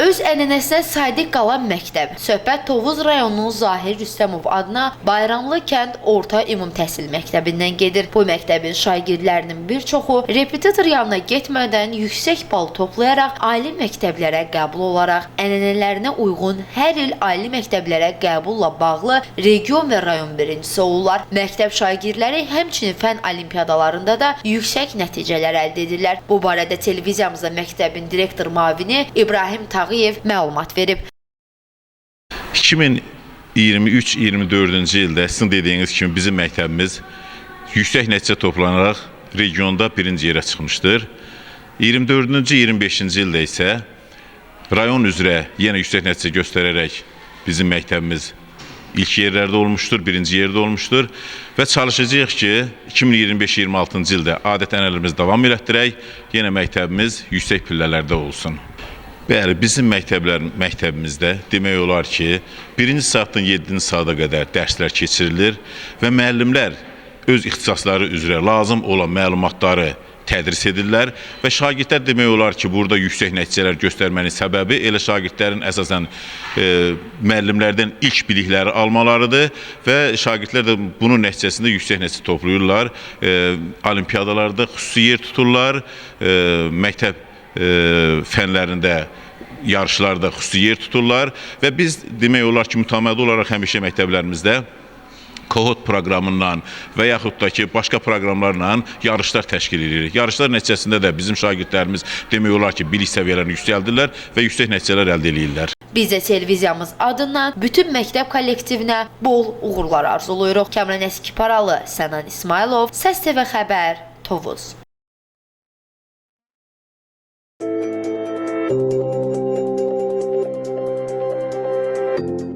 Öz ənənəsinə sadiq qalan məktəb. Söhbət Tovuz rayonunun Zahir Rüstəmov adına Bayramlı kənd Orta Ümumi Təhsil Məktəbindən gedir. Bu məktəbin şagirdlərinin bir çoxu repetitor yanına getmədən yüksək bal toplayaraq ali məktəblərə qəbul olaraq ənənələrinə uyğun hər il ali məktəblərə qəbulla bağlı region və rayon birincisi olurlar. Məktəb şagirdləri həmçinin fən olimpiadalarında da yüksək nəticələr əldə edirlər. Bu barədə televiziyamızda məktəbin direktor müavini İbrahim Tağıyev məlumat verib. 2023-24-cü ildə sizin dediyiniz kimi bizim məktəbimiz yüksək nəticə toplanaraq regionda birinci yerə çıxmışdır. 24-25-ci ildə isə rayon üzrə yenə yüksək nəticə göstərərək bizim məktəbimiz ilk yerlərdə olmuşdur, birinci yerdə olmuşdur və çalışacağıq ki 2025-26-cı ildə adət-ənənələrimizi davam elətdirək, yenə məktəbimiz yüksək pillələrdə olsun. Bəli, bizim məktəbimizdə demək olar ki, 1-ci saatdan 7-ci saata qədər dərslər keçirilir və müəllimlər öz ixtisasları üzrə lazım olan məlumatları tədris edirlər və şagirdlər demək olar ki, burada yüksək nəticələr göstərmənin səbəbi elə şagirdlərin əsasən müəllimlərdən ilk bilikləri almalarıdır və şagirdlər də bunun nəticəsində yüksək nəticə toplayırlar, olimpiadalarda xüsusi yer tuturlar, məktəb fənlərində yarışlarda xüsusi yer tuturlar və biz demək olar ki, mütəmadi olaraq həmişə məktəblərimizdə kohort proqramından və yaxud da ki, başqa proqramlarla yarışlar təşkil edirik. Yarışlar nəticəsində də bizim şagirdlərimiz demək olar ki, bilik səviyyələrini yüksəldirlər və yüksək nəticələr əldə edirlər. Biz də televiziyamız adından bütün məktəb kollektivinə bol uğurlar arzuluyuruq. Kəmran Əskiparalı, Sənan İsmailov, Səs TV Xəbər, Tovuz.